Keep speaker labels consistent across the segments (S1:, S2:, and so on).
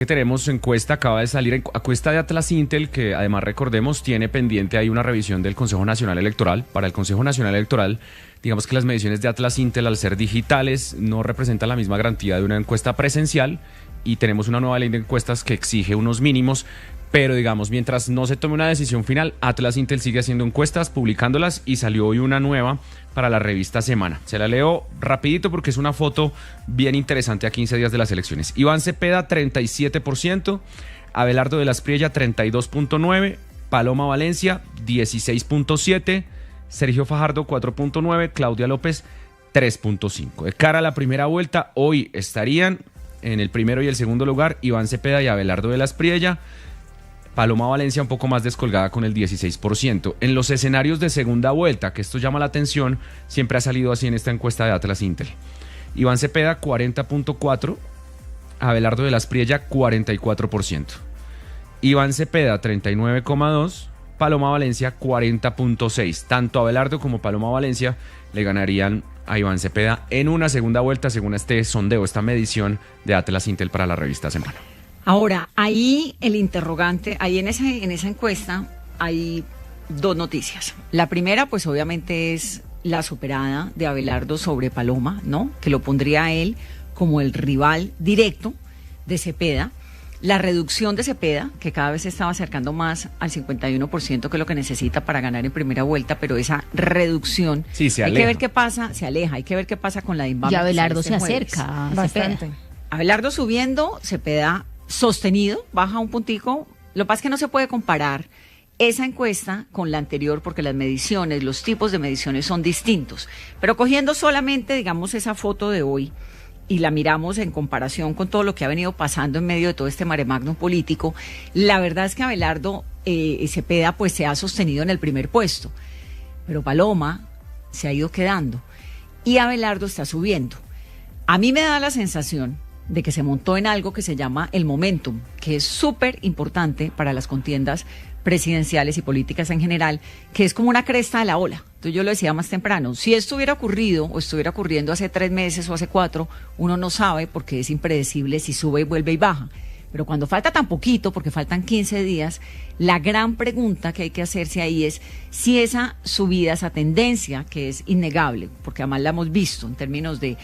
S1: Que tenemos encuesta, acaba de salir encuesta de Atlas Intel, que además recordemos tiene pendiente ahí una revisión del Consejo Nacional Electoral. Para el Consejo Nacional Electoral, digamos que las mediciones de Atlas Intel, al ser digitales, no representan la misma garantía de una encuesta presencial, y tenemos una nueva ley de encuestas que exige unos mínimos. Pero digamos, mientras no se tome una decisión final, Atlas Intel sigue haciendo encuestas, publicándolas, y salió hoy una nueva para la revista Semana. Se la leo rapidito porque es una foto bien interesante a 15 días de las elecciones. Iván Cepeda, 37%, Abelardo de la Espriella, 32.9%, Paloma Valencia, 16.7%, Sergio Fajardo, 4.9%, Claudia López, 3.5%. De cara a la primera vuelta, hoy estarían en el primero y el segundo lugar Iván Cepeda y Abelardo de la Espriella. Paloma Valencia un poco más descolgada con el 16%. En los escenarios de segunda vuelta, que esto llama la atención, siempre ha salido así en esta encuesta de Atlas Intel. Iván Cepeda, 40.4%, Abelardo de la Espriella, 44%. Iván Cepeda, 39.2%, Paloma Valencia, 40.6%. Tanto Abelardo como Paloma Valencia le ganarían a Iván Cepeda en una segunda vuelta, según este sondeo, esta medición de Atlas Intel para la revista Semana.
S2: Ahora, ahí el interrogante, ahí en esa encuesta hay dos noticias. La primera, pues obviamente es la superada de Abelardo sobre Paloma, ¿no? Que lo pondría a él como el rival directo de Cepeda. La reducción de Cepeda, que cada vez se estaba acercando más al 51%, que es lo que necesita para ganar en primera vuelta, pero esa reducción,
S1: sí, se aleja.
S2: Hay que ver qué pasa, se aleja, hay que ver qué pasa con la Inbam.
S3: Y Abelardo se acerca
S2: bastante. Abelardo subiendo, Cepeda sostenido, baja un puntico. Lo que pasa es que no se puede comparar esa encuesta con la anterior porque las mediciones, los tipos de mediciones son distintos. Pero cogiendo solamente, digamos, esa foto de hoy y la miramos en comparación con todo lo que ha venido pasando en medio de todo este maremágnum político, la verdad es que Abelardo Cepeda pues se ha sostenido en el primer puesto, pero Paloma se ha ido quedando y Abelardo está subiendo. A mí me da la sensación de que se montó en algo que se llama el momentum, que es súper importante para las contiendas presidenciales y políticas en general, que es como una cresta de la ola. Entonces yo lo decía más temprano, si esto hubiera ocurrido o estuviera ocurriendo hace 3 meses o hace 4, uno no sabe porque es impredecible si sube y vuelve y baja. Pero cuando falta tan poquito, porque faltan 15 días, la gran pregunta que hay que hacerse ahí es si esa subida, esa tendencia, que es innegable, porque además la hemos visto en términos del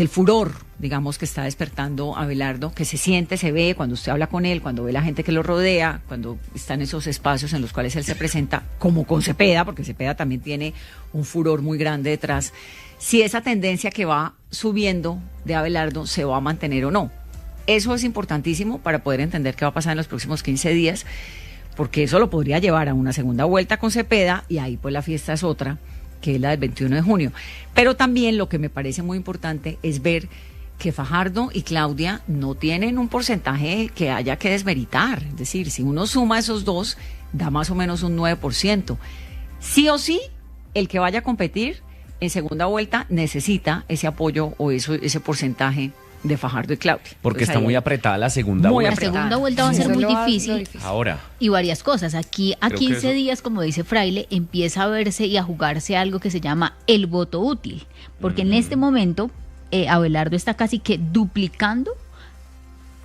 S2: furor, digamos, que está despertando Abelardo, que se siente, se ve cuando usted habla con él, cuando ve la gente que lo rodea, cuando está en esos espacios en los cuales él se presenta, como con Cepeda, porque Cepeda también tiene un furor muy grande detrás, si esa tendencia que va subiendo de Abelardo se va a mantener o no. Eso es importantísimo para poder entender qué va a pasar en los próximos 15 días, porque eso lo podría llevar a una segunda vuelta con Cepeda, y ahí pues la fiesta es otra, que es la del 21 de junio. Pero también lo que me parece muy importante es ver que Fajardo y Claudia no tienen un porcentaje que haya que desmeritar. Es decir, si uno suma esos dos, da más o menos un 9%. Sí o sí, el que vaya a competir en segunda vuelta necesita ese apoyo o ese porcentaje de Fajardo y Claudia.
S1: Porque está muy apretada la segunda vuelta.
S3: La segunda vuelta va a ser muy difícil.
S1: Ahora.
S3: Y varias cosas. Aquí a 15 días, como dice Fraile, empieza a verse y a jugarse algo que se llama el voto útil. Porque en este momento Abelardo está casi que duplicando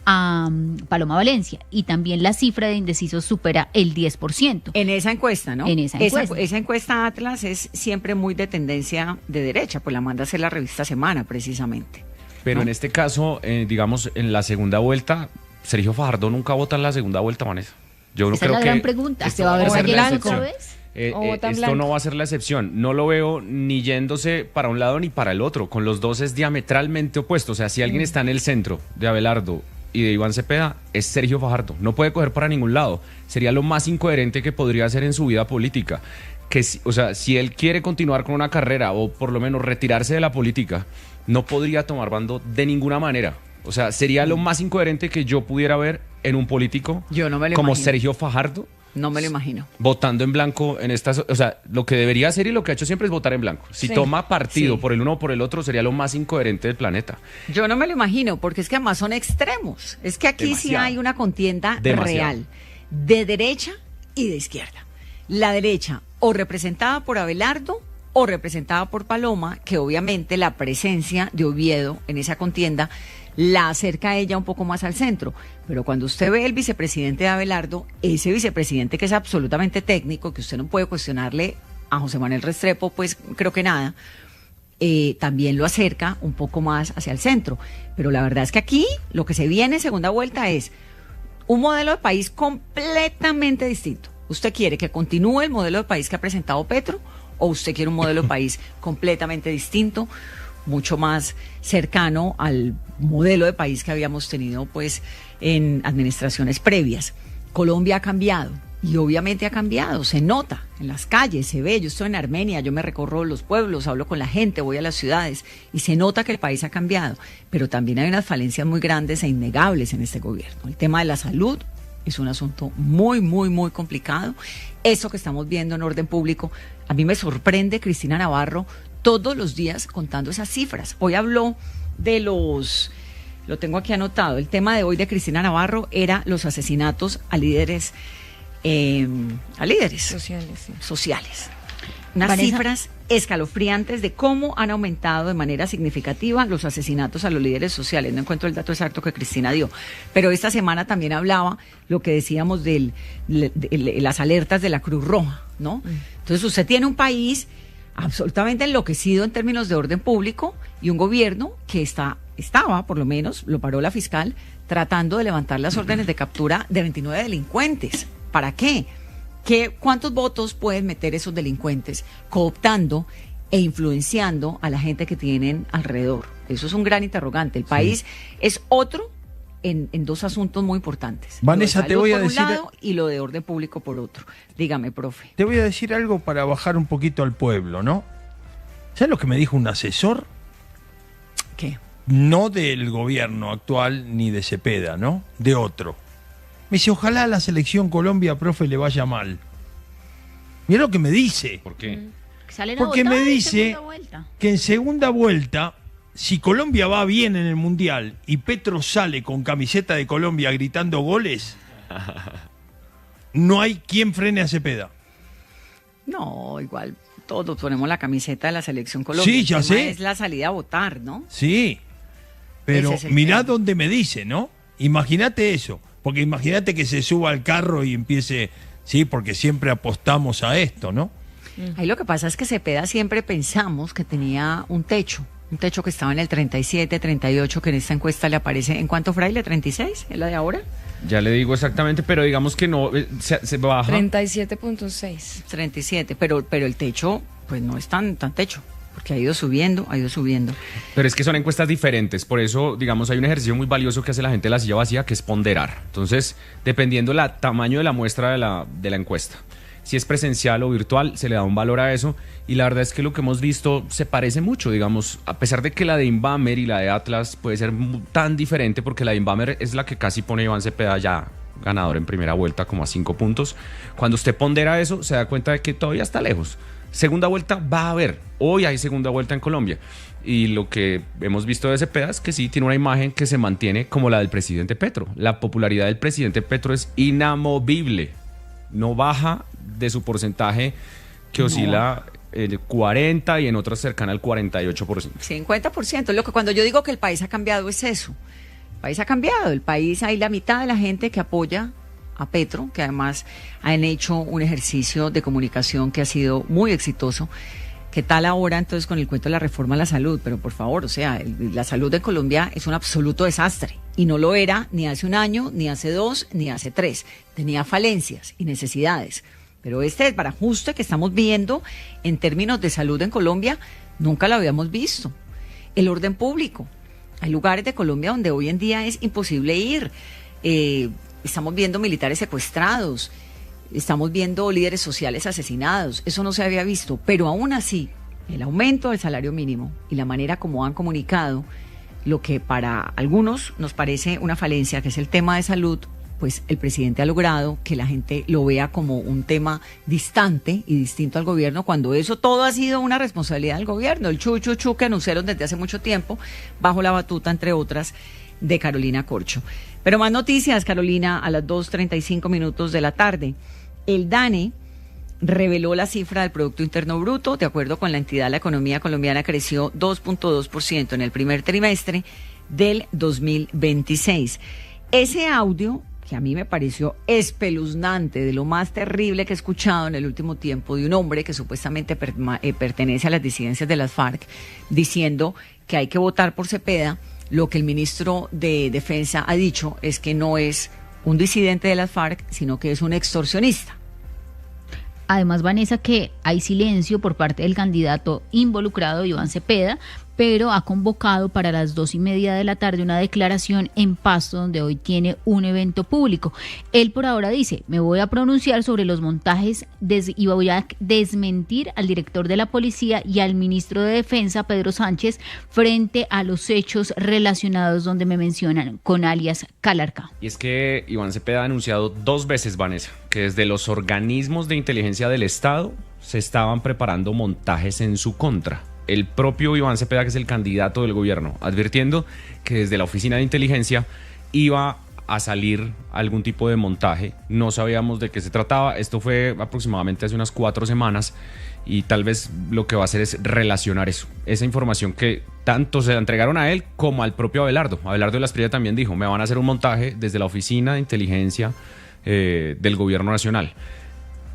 S3: a Paloma Valencia, y también la cifra de indecisos supera el 10%.
S2: En esa encuesta, ¿no?
S3: En esa encuesta.
S2: Esa encuesta Atlas es siempre muy de tendencia de derecha, pues la manda a hacer la revista Semana, precisamente.
S1: Pero
S2: ¿no?
S1: En este caso, digamos, en la segunda vuelta, Sergio Fajardo nunca vota en la segunda vuelta, Vanessa. Yo no
S3: Esa
S1: creo
S3: es la gran pregunta. ¿Se va a ver blanco otra vez?
S1: Esto no va a ser la excepción. No lo veo ni yéndose para un lado ni para el otro. Con los dos es diametralmente opuesto. O sea, si alguien está en el centro de Abelardo y de Iván Cepeda, es Sergio Fajardo. No puede coger para ningún lado. Sería lo más incoherente que podría hacer en su vida política. O sea, si él quiere continuar con una carrera o por lo menos retirarse de la política, no podría tomar bando de ninguna manera. O sea, sería lo más incoherente que yo pudiera ver en un político como Sergio Fajardo.
S2: No me lo imagino.
S1: Votando en blanco en estas... O sea, lo que debería hacer y lo que ha hecho siempre es votar en blanco. Si toma partido por el uno o por el otro, sería lo más incoherente del planeta.
S2: Yo no me lo imagino, porque es que además son extremos. Es que aquí sí hay una contienda real, de derecha y de izquierda. La derecha, o representada por Abelardo, o representada por Paloma, que obviamente la presencia de Oviedo en esa contienda la acerca a ella un poco más al centro. Pero cuando usted ve el vicepresidente de Abelardo, ese vicepresidente que es absolutamente técnico, que usted no puede cuestionarle a José Manuel Restrepo, pues creo que nada, también lo acerca un poco más hacia el centro. Pero la verdad es que aquí lo que se viene en segunda vuelta es un modelo de país completamente distinto. ¿Usted quiere que continúe el modelo de país que ha presentado Petro o usted quiere un modelo de país completamente distinto, mucho más cercano al modelo de país que habíamos tenido pues en administraciones previas? Colombia ha cambiado y obviamente ha cambiado, se nota en las calles, se ve. Yo estoy en Armenia, yo me recorro los pueblos, hablo con la gente, voy a las ciudades y se nota que el país ha cambiado, pero también hay unas falencias muy grandes e innegables en este gobierno. El tema de la salud es un asunto muy, muy, muy complicado. Eso que estamos viendo en orden público, a mí me sorprende Cristina Navarro todos los días contando esas cifras. Hoy habló de lo tengo aquí anotado, el tema de hoy de Cristina Navarro era los asesinatos a líderes sociales. Unas
S3: Vanessa,
S2: cifras escalofriantes de cómo han aumentado de manera significativa los asesinatos a los líderes sociales. No encuentro el dato exacto que Cristina dio, pero esta semana también hablaba lo que decíamos de las alertas de la Cruz Roja, ¿no? Entonces usted tiene un país absolutamente enloquecido en términos de orden público y un gobierno que estaba, por lo menos, lo paró la fiscal, tratando de levantar las órdenes de captura de 29 delincuentes. ¿Para qué? ¿Cuántos votos pueden meter esos delincuentes cooptando e influenciando a la gente que tienen alrededor? Eso es un gran interrogante. El país es otro en dos asuntos muy importantes.
S4: Vanessa, te voy a decir...
S2: por un lado y lo de orden público por otro. Dígame, profe.
S4: Te voy a decir algo para bajar un poquito al pueblo, ¿no? ¿Sabes lo que me dijo un asesor?
S2: ¿Qué?
S4: No del gobierno actual ni de Cepeda, ¿no? De otro. Me dice, ojalá a la selección Colombia, profe, le vaya mal. Mira lo que me dice.
S1: ¿Por qué?
S4: Porque me dice que en segunda vuelta, si Colombia va bien en el Mundial y Petro sale con camiseta de Colombia gritando goles, no hay quien frene a Cepeda.
S2: No, igual todos ponemos la camiseta de la selección Colombia.
S4: Sí, ya sé.
S2: Es la salida a votar, ¿no?
S4: Sí, pero
S2: Ese es el
S4: mirá
S2: tema.
S4: dónde me dice, ¿no? Imagínate eso, porque imagínate que se suba al carro y empiece, sí, porque siempre apostamos a esto, ¿no?
S2: Ahí lo que pasa es que Cepeda siempre pensamos que tenía un techo que estaba en el 37, 38, que en esta encuesta le aparece, ¿en cuánto, Fraile? ¿36? ¿Es la de ahora?
S1: Ya le digo exactamente, pero digamos que no, se baja.
S5: 37.6.
S2: 37, pero el techo, pues no es tan techo, porque ha ido subiendo.
S1: Pero es que son encuestas diferentes, por eso, digamos, hay un ejercicio muy valioso que hace la gente de la silla vacía, que es ponderar. Entonces, dependiendo del tamaño de la muestra de la encuesta, si es presencial o virtual, se le da un valor a eso, y la verdad es que lo que hemos visto se parece mucho, digamos, a pesar de que la de Inbamer y la de Atlas puede ser tan diferente, porque la de Inbamer es la que casi pone a Iván Cepeda ya ganador en primera vuelta, como a 5 puntos. Cuando usted pondera eso, se da cuenta de que todavía está lejos. Segunda vuelta va a haber, hoy hay segunda vuelta en Colombia, y lo que hemos visto de Cepeda es que sí tiene una imagen que se mantiene como la del presidente Petro. La popularidad del presidente Petro es inamovible, no baja de su porcentaje que oscila el 40 y en otras cercana al 48%.
S2: 50%. Lo que cuando yo digo que el país ha cambiado es eso. El país ha cambiado. El país, hay la mitad de la gente que apoya a Petro, que además han hecho un ejercicio de comunicación que ha sido muy exitoso. ¿Qué tal ahora entonces con el cuento de la reforma a la salud? Pero por favor, o sea, la salud de Colombia es un absoluto desastre. Y no lo era ni hace un año, ni hace 2, ni hace 3. Tenía falencias y necesidades. Pero este desbarajuste que estamos viendo en términos de salud en Colombia, nunca lo habíamos visto. El orden público. Hay lugares de Colombia donde hoy en día es imposible ir. Estamos viendo militares secuestrados. Estamos viendo líderes sociales asesinados. Eso no se había visto. Pero aún así, el aumento del salario mínimo y la manera como han comunicado lo que para algunos nos parece una falencia, que es el tema de salud, pues el presidente ha logrado que la gente lo vea como un tema distante y distinto al gobierno, cuando eso todo ha sido una responsabilidad del gobierno. El chu que anunciaron desde hace mucho tiempo, bajo la batuta, entre otras, de Carolina Corcho. Pero más noticias, Carolina, a las 2:35 de la tarde. El DANE reveló la cifra del Producto Interno Bruto. De acuerdo con la entidad, la economía colombiana creció 2.2% en el primer trimestre, del 2026. Ese audio, que a mí me pareció espeluznante, de lo más terrible que he escuchado en el último tiempo, de un hombre que supuestamente pertenece a las disidencias de las FARC, diciendo que hay que votar por Cepeda, lo que el ministro de Defensa ha dicho es que no es un disidente de las FARC, sino que es un extorsionista.
S3: Además, Vanessa, que hay silencio por parte del candidato involucrado, Iván Cepeda, pero ha convocado para las 2:30 de la tarde una declaración en Pasto, donde hoy tiene un evento público. Él por ahora dice: me voy a pronunciar sobre los montajes y voy a desmentir al director de la policía y al ministro de Defensa, Pedro Sánchez, frente a los hechos relacionados donde me mencionan con alias Calarca.
S1: Y es que Iván Cepeda ha anunciado 2 veces, Vanessa, que desde los organismos de inteligencia del Estado se estaban preparando montajes en su contra. El propio Iván Cepeda, que es el candidato del gobierno, advirtiendo que desde la oficina de inteligencia iba a salir algún tipo de montaje. No sabíamos de qué se trataba. Esto fue aproximadamente hace unas 4 semanas y tal vez lo que va a hacer es relacionar eso. Esa información que tanto se la entregaron a él como al propio Abelardo. Abelardo de la Espriella también dijo: me van a hacer un montaje desde la oficina de inteligencia del gobierno nacional.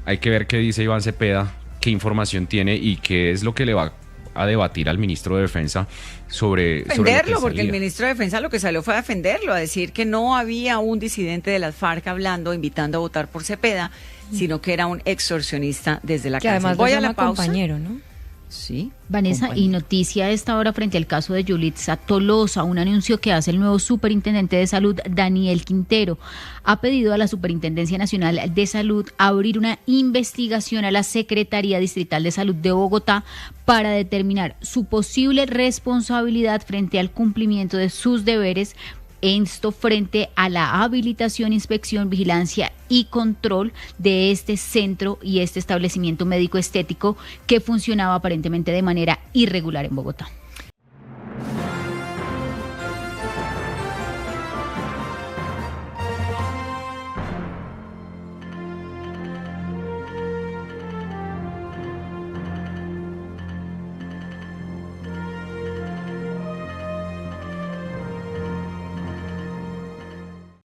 S1: Hay que ver qué dice Iván Cepeda, qué información tiene y qué es lo que le va a debatir al ministro de Defensa sobre
S2: defenderlo, porque el ministro de Defensa lo que salió fue a defenderlo, a decir que no había un disidente de las FARC hablando, invitando a votar por Cepeda, sino que era un extorsionista desde la
S5: que
S2: cárcel.
S5: Además
S2: voy a la pausa.
S5: Compañero, ¿no?
S2: Sí.
S3: Vanessa, compañero. Y noticia a esta hora frente al caso de Yulitza Tolosa, un anuncio que hace el nuevo superintendente de salud, Daniel Quintero. Ha pedido a la Superintendencia Nacional de Salud abrir una investigación a la Secretaría Distrital de Salud de Bogotá para determinar su posible responsabilidad frente al cumplimiento de sus deberes, esto frente a la habilitación, inspección, vigilancia y control de este centro y este establecimiento médico estético que funcionaba aparentemente de manera irregular en Bogotá.